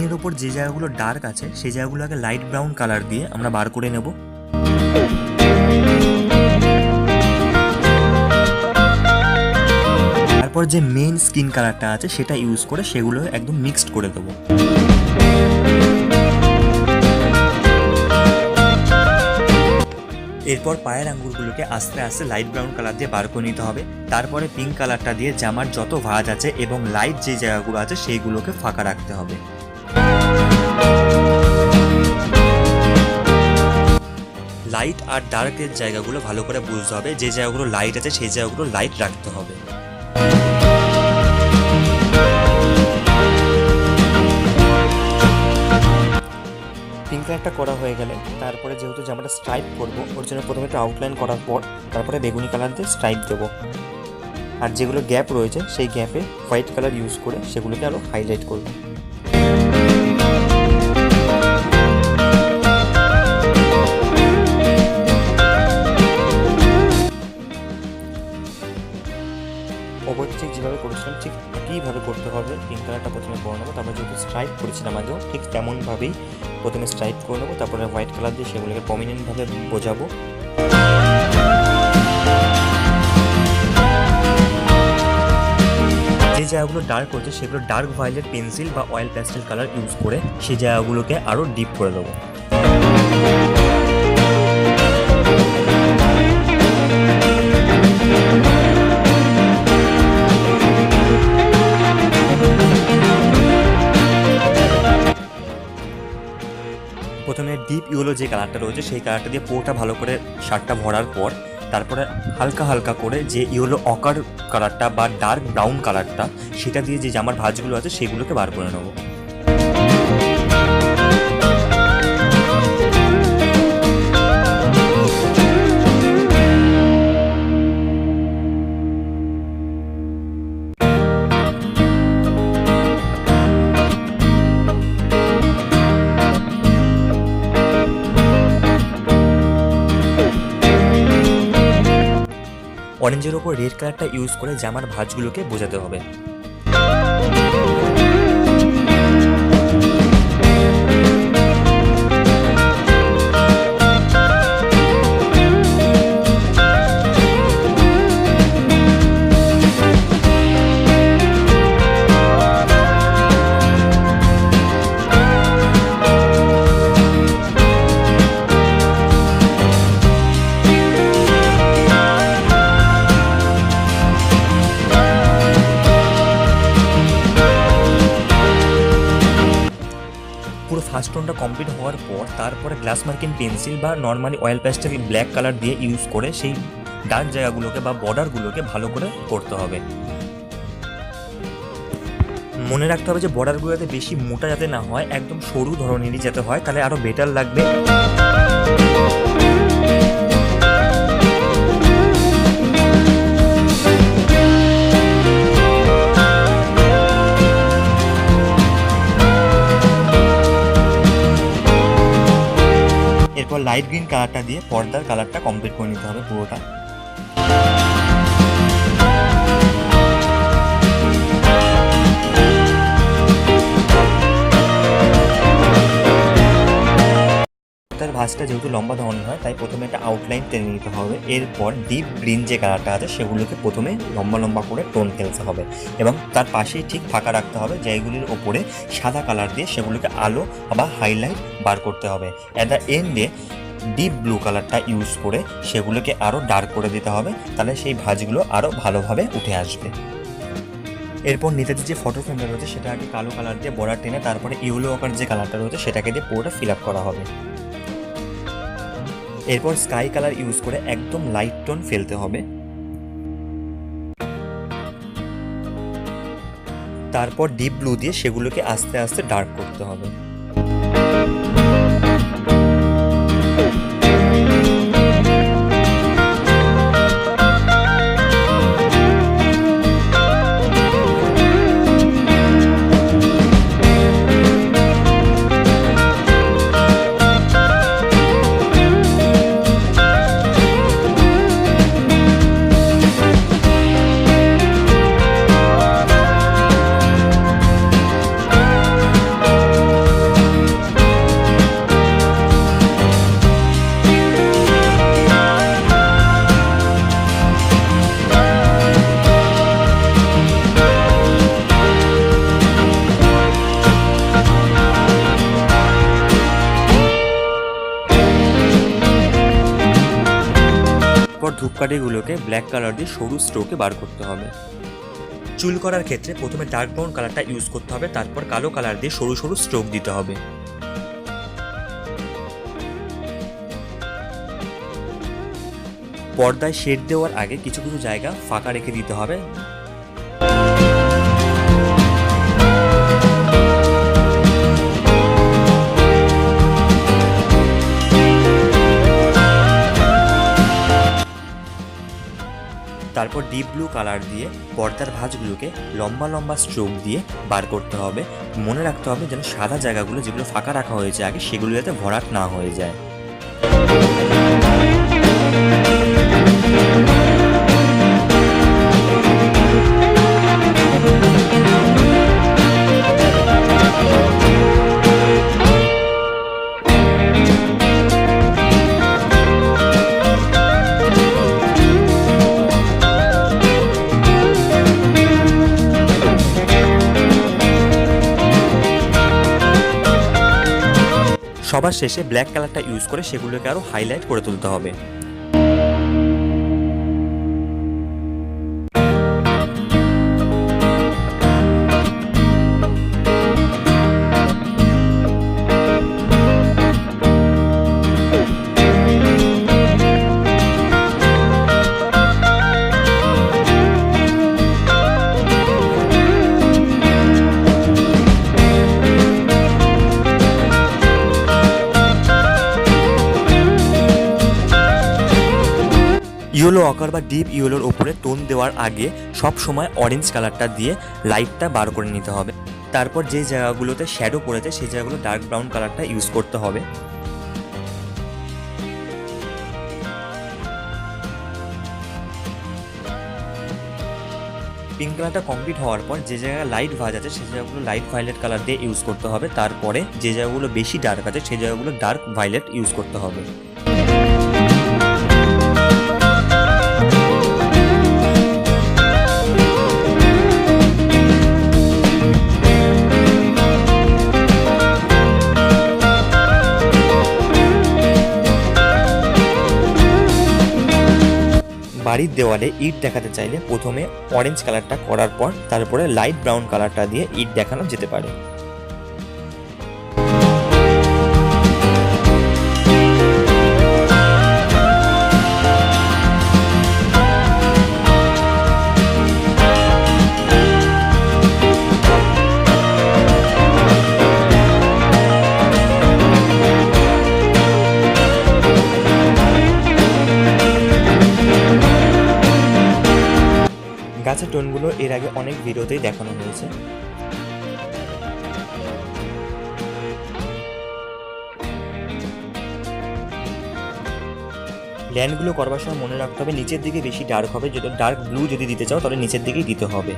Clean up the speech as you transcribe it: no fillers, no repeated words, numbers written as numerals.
স্ক্রিনের ওপর যে জায়গাগুলো ডার্ক আছে সেই জায়গাগুলোকে লাইট ব্রাউন কালার দিয়ে আমরা বার করে নেব। তারপর যে মেইন স্কিন কালারটা আছে সেটা ইউজ করে সেগুলো একদম মিক্সড করে দেবো। এরপর পায়ের আঙ্গুলগুলোকে আস্তে আস্তে লাইট ব্রাউন কালার দিয়ে বার করে নিতে হবে। তারপরে পিঙ্ক কালারটা দিয়ে জামার যত ভাঁজ আছে এবং লাইট যে জায়গাগুলো আছে সেইগুলোকে ফাঁকা রাখতে হবে। লাইট আর ডার্কের জায়গাগুলো ভালো করে বুঝতে হবে, যে জায়গাগুলো লাইট আছে সেই জায়গাগুলো লাইট রাখতে হবে। পিঙ্ক কালারটা করা হয়ে গেলে তারপরে যেহেতু জামাটা স্ট্রাইপ করবো ওর জন্য প্রথমে একটু আউটলাইন করার পর তারপরে বেগুনি কালার দিয়ে স্ট্রাইপ দেবো। আর যেগুলো গ্যাপ রয়েছে সেই গ্যাপে হোয়াইট কালার ইউজ করে সেগুলোকে আরও হাইলাইট করবো। ওপর ঠিক যেভাবে করেছিলাম ঠিক একইভাবে করতে হবে। পিঙ্ক কালারটা প্রথমে করে নেবো, তারপরে যেহেতু স্ট্রাইপ করেছিলাম আগেও ঠিক তেমনভাবেই প্রথমে স্ট্রাইপ করে নেবো, তারপরে হোয়াইট কালার দিয়ে সেগুলোকে প্রমিনেন্টভাবে বোঝাবো। যে জায়গাগুলো ডার্ক হচ্ছে সেগুলো ডার্ক ভায়োলেট পেন্সিল বা অয়েল প্যাস্টেল কালার ইউজ করে সেই জায়গাগুলোকে আরও ডিপ করে দেবো। প্রথমে ডিপ ইয়েলো যে কালারটা রয়েছে সেই কালারটা দিয়ে পুরোটা ভালো করে শার্টটা ভরার পর তারপরে হালকা হালকা করে যে ইয়েলো অকার কালারটা বা ডার্ক ব্রাউন কালারটা সেটা দিয়ে যে জামার ভাঁজগুলো আছে সেগুলোকে বার করে নেবো। অরেঞ্জের ওপর রেড কালারটা ইউজ করে জামার ভাঁজগুলোকে বোঝাতে হবে। পুরো ফার্স্ট টোনটা কমপ্লিট হওয়ার পর তারপরে গ্লাস মার্কিং পেন্সিল বা normally oil pastel black colour দিয়ে ইউজ করে সেই ডার্ক জায়গাগুলোকে বা বর্ডারগুলোকে ভালো করে করতে হবে। মনে রাখতে হবে যে বর্ডারগুলোতে বেশি মোটা যাতে না হয়, একদম সরু ধরনেরই যাতে হয়, তাহলে আরও বেটার লাগবে। এরপর লাইট গ্রিন কালারটা দিয়ে পর্দার কালারটা কমপ্লিট করে নিতে হবে পুরোটা। তার ভাঁজটা যেহেতু লম্বা ধরনের হয় তাই প্রথমে একটা আউটলাইন টেনে নিতে হবে। এরপর ডিপ গ্রিন যে কালারটা আছে সেগুলোকে প্রথমে লম্বা লম্বা করে টোন খেলতে হবে এবং তার পাশেই ঠিক ফাঁকা রাখতে হবে। যেগুলির ওপরে সাদা কালার দিয়ে সেগুলোকে আলো বা হাইলাইট বার করতে হবে। অ্যাট দ্য এন্ডে ডিপ ব্লু কালারটা ইউজ করে সেগুলোকে আরও ডার্ক করে দিতে হবে, তাহলে সেই ভাঁজগুলো আরও ভালোভাবে উঠে আসবে। এরপর নিচেতে যে ফটো ফ্রেমটা রয়েছে সেটা আগে কালো কালার দিয়ে বর্ডার টেনে তারপরে ইয়েলো আকার যে কালারটা রয়েছে সেটাকে দিয়ে পুরোটা ফিল আপ করা হবে। এরপর স্কাই কালার ইউজ করে একদম লাইট টোন ফেলতে হবে। তারপর ডিপ ব্লু দিয়ে সেগুলোকে আস্তে আস্তে ডার্ক করতে হবে। ধূপকাঠিগুলোকে ব্ল্যাক কালার দিয়ে সরু স্ট্রোকে বার করতে হবে। চুল করার ক্ষেত্রে প্রথমে ডার্ক ব্রাউন কালারটা ইউজ করতে হবে, তারপর কালো কালার দিয়ে সরু সরু স্ট্রোক দিতে হবে। পর্দায় শেড দেওয়ার আগে কিছু কিছু জায়গা ফাঁকা রেখে দিতে হবে। তারপর ডিপ ব্লু কালার দিয়ে পর্দার ভাঁজগুলোকে লম্বা লম্বা স্ট্রোক দিয়ে বার করতে হবে। মনে রাখতে হবে যেন সাদা জায়গাগুলো যেগুলো ফাঁকা রাখা হয়েছে আগে সেগুলো যাতে ভরাট না হয়ে যায়। সবার শেষে ব্ল্যাক কালারটা ইউজ করে সেগুলোকে আরও হাইলাইট করে তুলতে হবে। ইয়েলো অকার বা ডিপ ইয়েলোর ওপরে টোন দেওয়ার আগে সব সময় অরেঞ্জ কালারটা দিয়ে লাইটটা বার করে নিতে হবে। তারপর যে জায়গাগুলোতে শ্যাডো পড়েছে সেই জায়গাগুলো ডার্ক ব্রাউন কালারটা ইউজ করতে হবে। পিঙ্ক কালারটা কমপ্লিট হওয়ার পর যে জায়গায় লাইট ভাঁজ আছে সেই জায়গাগুলো লাইট ভায়োলেট কালার দিয়ে ইউজ করতে হবে। তারপরে যে জায়গাগুলো বেশি ডার্ক আছে সেই জায়গাগুলো ডার্ক ভায়োলেট ইউজ করতে হবে। বাড়ির দেওয়ালে ইট দেখাতে চাইলে প্রথমে অরেঞ্জ কালারটা করার পর তারপরে লাইট ব্রাউন কালারটা দিয়ে ইট দেখানো যেতে পারে। গাছের টোনগুলো এর আগে অনেক ভিডিওতেই দেখানো হয়েছে। ল্যান্ডগুলো করবার সময় মনে রাখতে হবে নিচের দিকে বেশি ডার্ক হবে, যদি ডার্ক ব্লু যদি দিতে চাও তাহলে নিচের দিকেই দিতে হবে।